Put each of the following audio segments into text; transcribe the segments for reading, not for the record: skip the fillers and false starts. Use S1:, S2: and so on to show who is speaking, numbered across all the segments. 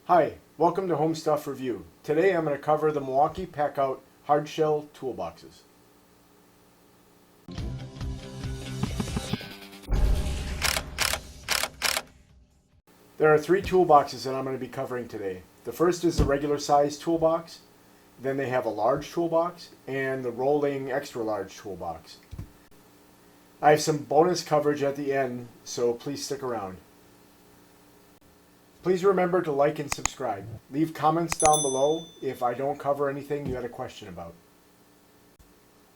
S1: Hi, welcome to Home Stuff Review. Today I'm going to cover the Milwaukee Packout Hardshell Toolboxes. There are three toolboxes that I'm going to be covering today. The first is the regular size toolbox, then they have a large toolbox, and the rolling extra large toolbox. I have some bonus coverage at the end, so please stick around. Please remember to like and subscribe. Leave comments down below if I don't cover anything you had a question about.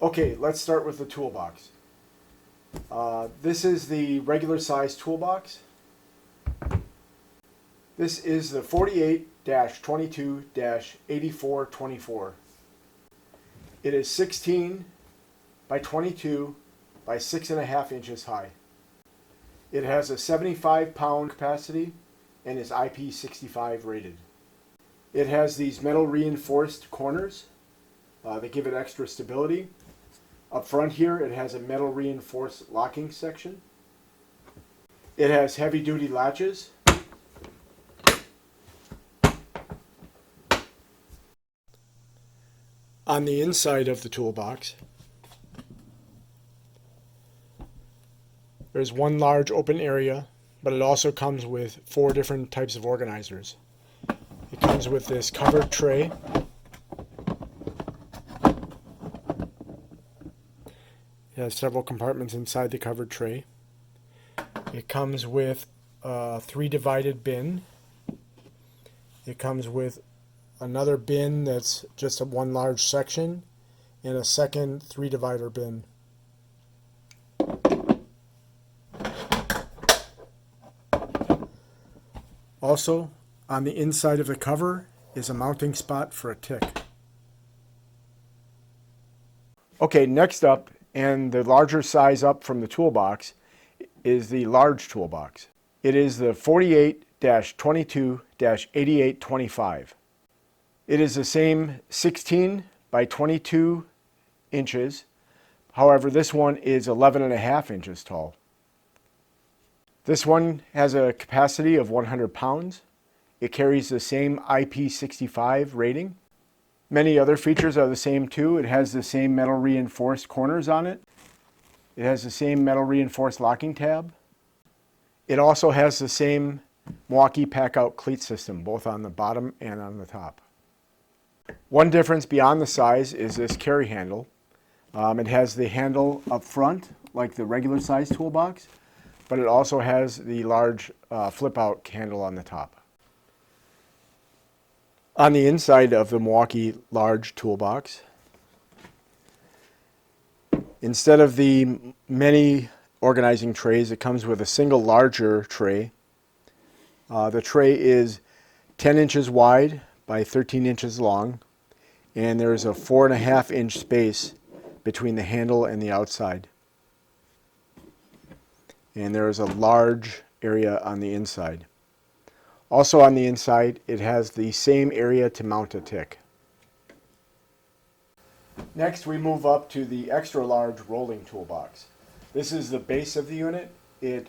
S1: Okay, let's start with the toolbox. This is the regular size toolbox. This is the 48-22-8424. It is 16 by 22 by 6.5 inches high. It has a 75-pound capacity and is IP65 rated. It has these metal reinforced corners that give it extra stability. Up front here it has a metal reinforced locking section. It has heavy duty latches. On the inside of the toolbox, there's one large open area, but it also comes with 4 different types of organizers. It comes with this covered tray. It has several compartments inside the covered tray. It comes with a 3 divided bin. It comes with another bin that's just one large section, and a second 3 divider bin. Also, on the inside of the cover is a mounting spot for a tick. Okay, next up, and the larger size up from the toolbox, is the large toolbox. It is the 48-22-8825. It is the same 16 by 22 inches. However, this one is 11.5 inches tall. This one has a capacity of 100 pounds. It carries the same IP65 rating. Many other features are the same too. It has the same metal reinforced corners on it. It has the same metal reinforced locking tab. It also has the same Milwaukee Packout cleat system, both on the bottom and on the top. One difference beyond the size is this carry handle. It has the handle up front, like the regular size toolbox, but it also has the large flip-out handle on the top. On the inside of the Milwaukee large toolbox, instead of the many organizing trays, it comes with a single larger tray. The tray is 10 inches wide by 13 inches long, and there is a 4.5 inch space between the handle and the outside. And there is a large area on the inside. Also on the inside, it has the same area to mount a tick. Next, we move up to the extra large rolling toolbox. This is the base of the unit. It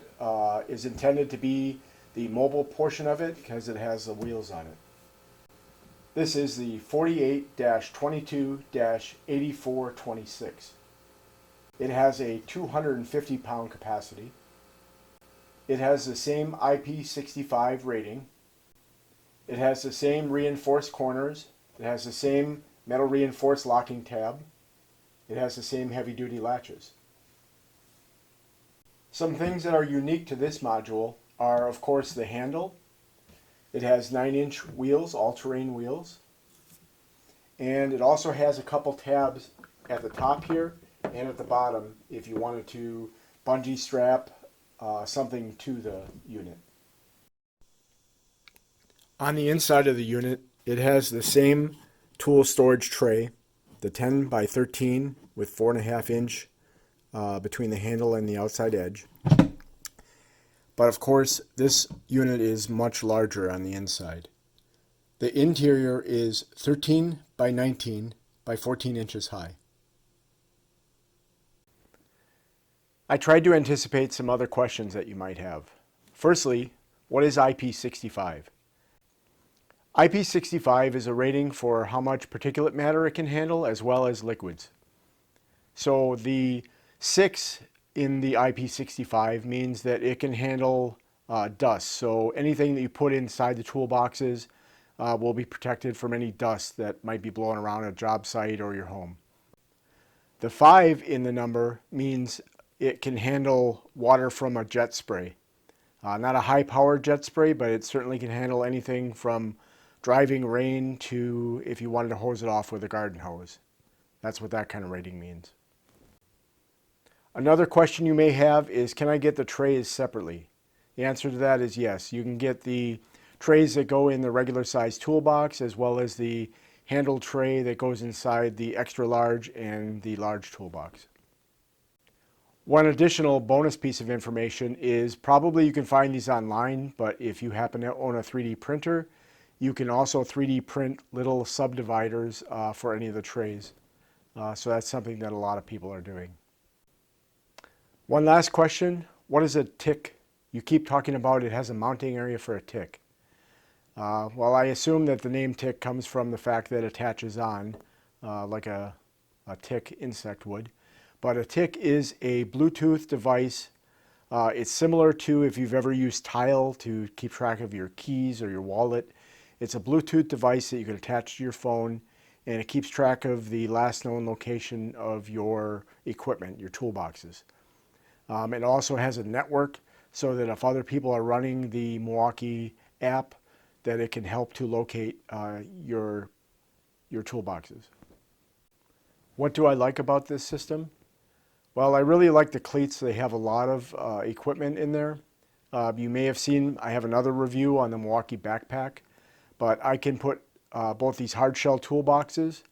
S1: is intended to be the mobile portion of it because it has the wheels on it. This is the 48-22-8426. It has a 250-pound capacity. It has the same IP65 rating. It has the same reinforced corners. It has the same metal reinforced locking tab. It has the same heavy-duty latches. Some things that are unique to this module are, of course, the handle. It has 9-inch wheels, all-terrain wheels. And it also has a couple tabs at the top here and at the bottom if you wanted to bungee strap something to the unit. On the inside of the unit, it has the same tool storage tray, the 10 by 13 with 4.5 inch between the handle and the outside edge. But of course, this unit is much larger on the inside. The interior is 13 by 19 by 14 inches high. I tried to anticipate some other questions that you might have. Firstly, what is IP65? IP65 is a rating for how much particulate matter it can handle as well as liquids. So the 6 in the IP65 means that it can handle dust. So anything that you put inside the toolboxes will be protected from any dust that might be blowing around a job site or your home. The 5 in the number means it can handle water from a jet spray. Not a high-powered jet spray, but it certainly can handle anything from driving rain to if you wanted to hose it off with a garden hose. That's what that kind of rating means. Another question you may have is, can I get the trays separately? The answer to that is yes. You can get the trays that go in the regular size toolbox as well as the handled tray that goes inside the extra large and the large toolbox. One additional bonus piece of information is probably you can find these online, but if you happen to own a 3D printer, you can also 3D print little subdividers for any of the trays. So that's something that a lot of people are doing. One last question, what is a tick? You keep talking about it has a mounting area for a tick. Well, I assume that the name tick comes from the fact that it attaches on like a tick insect would. But a tick is a Bluetooth device. It's similar to if you've ever used Tile to keep track of your keys or your wallet. It's a Bluetooth device that you can attach to your phone, and it keeps track of the last known location of your equipment, your toolboxes. It also has a network so that if other people are running the Milwaukee app, that it can help to locate your toolboxes. What do I like about this system? Well, I really like the cleats. They have a lot of equipment in there. You may have seen I have another review on the Milwaukee backpack, but I can put both these hard shell toolboxes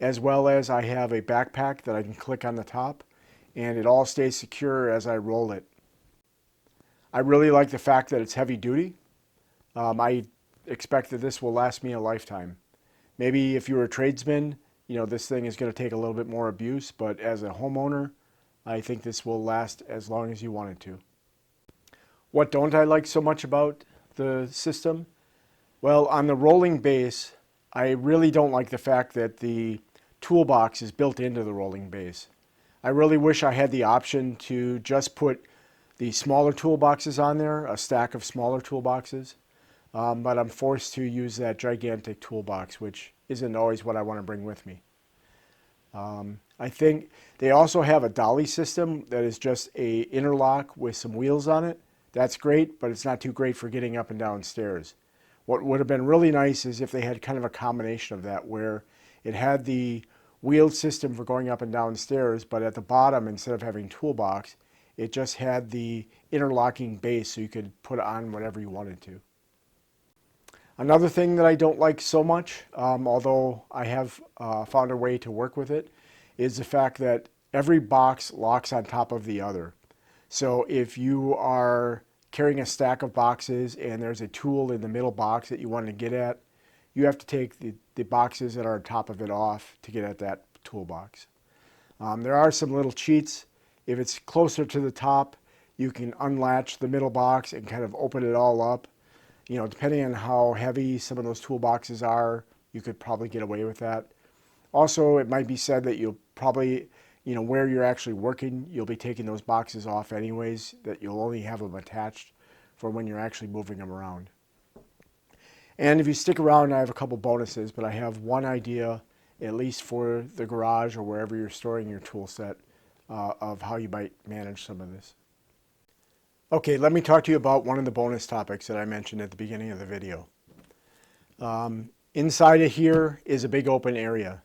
S1: as well as I have a backpack that I can click on the top, and it all stays secure as I roll it. I really like the fact that it's heavy duty. I expect that this will last me a lifetime. Maybe if you're a tradesman, you know, this thing is going to take a little bit more abuse, but as a homeowner, I think this will last as long as you want it to. What don't I like so much about the system? Well, on the rolling base, I really don't like the fact that the toolbox is built into the rolling base. I really wish I had the option to just put the smaller toolboxes on there, a stack of smaller toolboxes, but I'm forced to use that gigantic toolbox, which isn't always what I want to bring with me. I think they also have a dolly system that is just a interlock with some wheels on it. That's great, but it's not too great for getting up and down stairs. What would have been really nice is if they had kind of a combination of that, where it had the wheeled system for going up and down stairs, but at the bottom, instead of having toolbox, it just had the interlocking base so you could put on whatever you wanted to. Another thing that I don't like so much, although I have found a way to work with it, is the fact that every box locks on top of the other. So if you are carrying a stack of boxes and there's a tool in the middle box that you want to get at, you have to take the boxes that are on top of it off to get at that toolbox. There are some little cheats. If it's closer to the top, you can unlatch the middle box and kind of open it all up. You know, depending on how heavy some of those toolboxes are, you could probably get away with that. Also, it might be said that you'll probably, you know, where you're actually working, you'll be taking those boxes off anyways, that you'll only have them attached for when you're actually moving them around. And if you stick around, I have a couple bonuses, but I have one idea, at least for the garage or wherever you're storing your tool set, of how you might manage some of this. Okay, let me talk to you about one of the bonus topics that I mentioned at the beginning of the video. Inside of here is a big open area.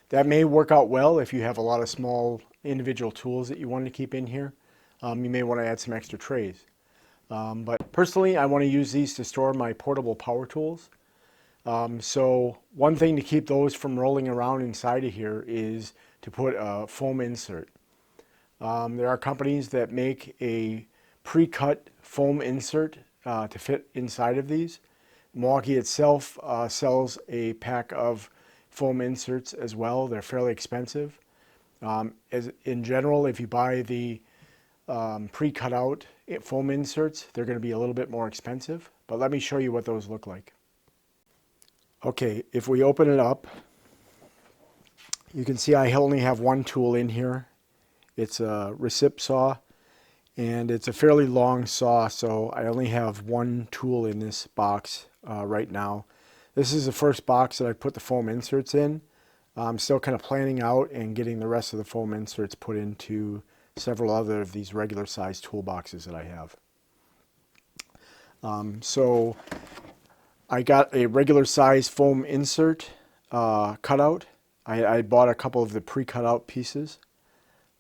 S1: That may work out well if you have a lot of small individual tools that you want to keep in here. You may want to add some extra trays. But personally, I want to use these to store my portable power tools. So one thing to keep those from rolling around inside of here is to put a foam insert. There are companies that make a pre-cut foam insert to fit inside of these. Milwaukee itself sells a pack of foam inserts as well. They're fairly expensive. In general, if you buy the pre-cut out foam inserts, they're going to be a little bit more expensive, but let me show you what those look like. Okay, if we open it up, you can see I only have one tool in here. It's a recip saw, and it's a fairly long saw, so I only have one tool in this box right now. This is the first box that I put the foam inserts in. I'm still kind of planning out and getting the rest of the foam inserts put into several other of these regular size toolboxes that I have. So I got a regular size foam insert cutout. I bought a couple of the pre-cut out pieces.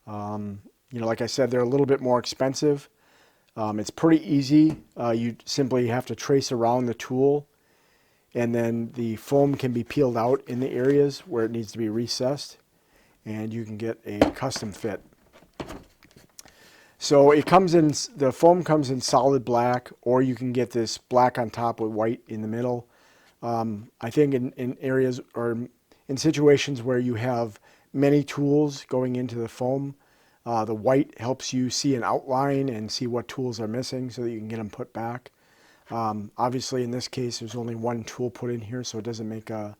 S1: Like I said, they're a little bit more expensive. It's pretty easy. You simply have to trace around the tool, and then the foam can be peeled out in the areas where it needs to be recessed, and you can get a custom fit. So the foam comes in solid black, or you can get this black on top with white in the middle. I think in areas or in situations where you have many tools going into the foam, the white helps you see an outline and see what tools are missing so that you can get them put back. Obviously in this case there's only one tool put in here, so it doesn't make a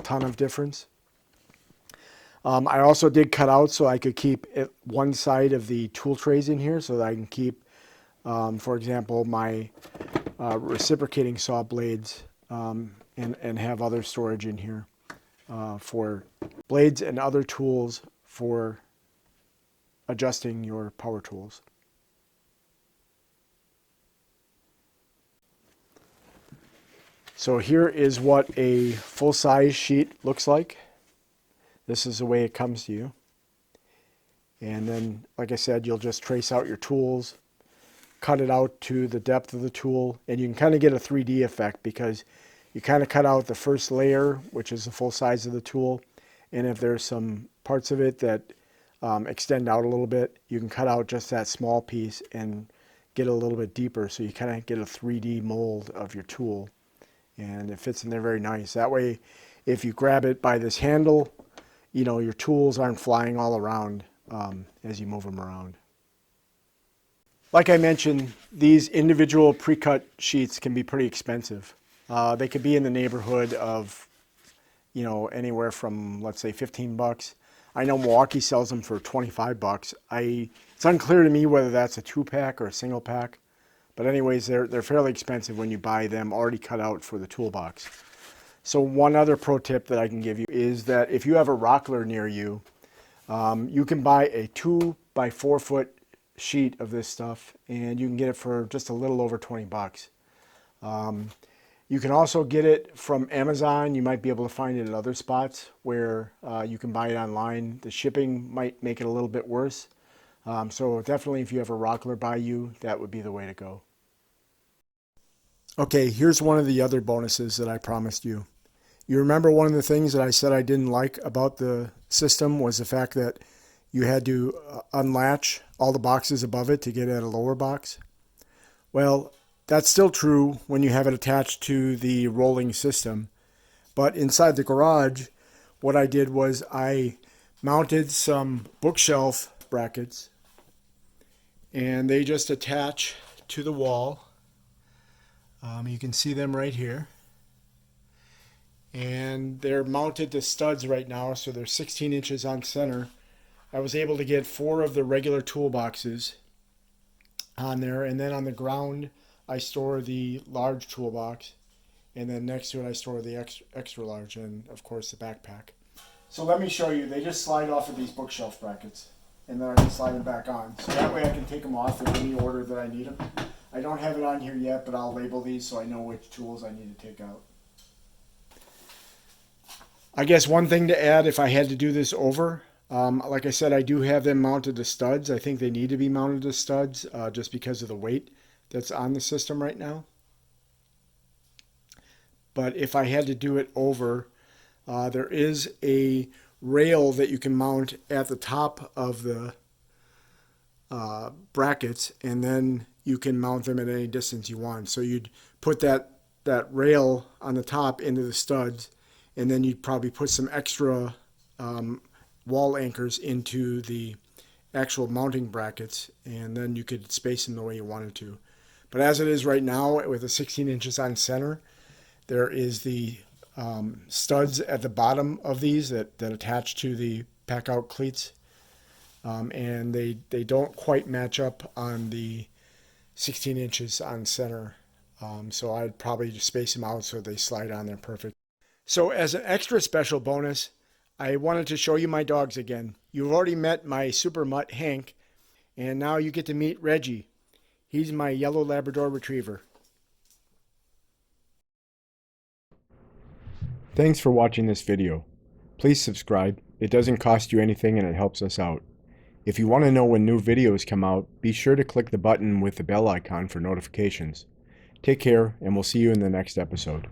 S1: ton of difference. I also did cut out so I could keep one side of the tool trays in here so that I can keep, for example, my reciprocating saw blades and have other storage in here for blades and other tools for adjusting your power tools. So here is what a full-size sheet looks like. This is the way it comes to you. And then, like I said, you'll just trace out your tools, cut it out to the depth of the tool, and you can kind of get a 3D effect because you kind of cut out the first layer, which is the full size of the tool, and if there's some parts of it that extend out a little bit, you can cut out just that small piece and get a little bit deeper, so you kind of get a 3D mold of your tool, and it fits in there very nice. That way, if you grab it by this handle, your tools aren't flying all around as you move them around. Like I mentioned, these individual pre-cut sheets can be pretty expensive. They could be in the neighborhood of, anywhere from, let's say, 15 bucks. I know Milwaukee sells them for 25 bucks. It's unclear to me whether that's a 2-pack or a single pack. But anyways, they're fairly expensive when you buy them already cut out for the toolbox. So one other pro tip that I can give you is that if you have a rockler near you, you can buy a 2 by 4 foot sheet of this stuff, and you can get it for just a little over 20 bucks. You can also get it from Amazon. You might be able to find it at other spots where you can buy it online. The shipping might make it a little bit worse. So definitely if you have a rockler by you, that would be the way to go. Okay, here's one of the other bonuses that I promised you. You remember one of the things that I said I didn't like about the system was the fact that you had to unlatch all the boxes above it to get at a lower box? Well, that's still true when you have it attached to the rolling system. But inside the garage, what I did was I mounted some bookshelf brackets, and they just attach to the wall. You can see them right here. And they're mounted to studs right now, so they're 16 inches on center. I was able to get 4 of the regular toolboxes on there, and then on the ground I store the large toolbox, and then next to it I store the extra large, and of course the backpack. So let me show you. They just slide off of these bookshelf brackets, and then I can slide them back on. So that way I can take them off in any order that I need them. I don't have it on here yet, but I'll label these so I know which tools I need to take out. I guess one thing to add, if I had to do this over, like I said, I do have them mounted to studs. I think they need to be mounted to studs just because of the weight that's on the system right now. But if I had to do it over, there is a rail that you can mount at the top of the brackets, and then you can mount them at any distance you want. So you'd put that rail on the top into the studs, and then you'd probably put some extra wall anchors into the actual mounting brackets, and then you could space them the way you wanted to. But as it is right now, with the 16 inches on center, there is the studs at the bottom of these that attach to the Packout cleats, and they don't quite match up on the 16 inches on center. So I'd probably just space them out so they slide on there perfect. So as an extra special bonus, I wanted to show you my dogs again. You've already met my super mutt, Hank, and now you get to meet Reggie. He's my yellow Labrador Retriever. Thanks for watching this video. Please subscribe. It doesn't cost you anything and it helps us out. If you want to know when new videos come out, be sure to click the button with the bell icon for notifications. Take care, and we'll see you in the next episode.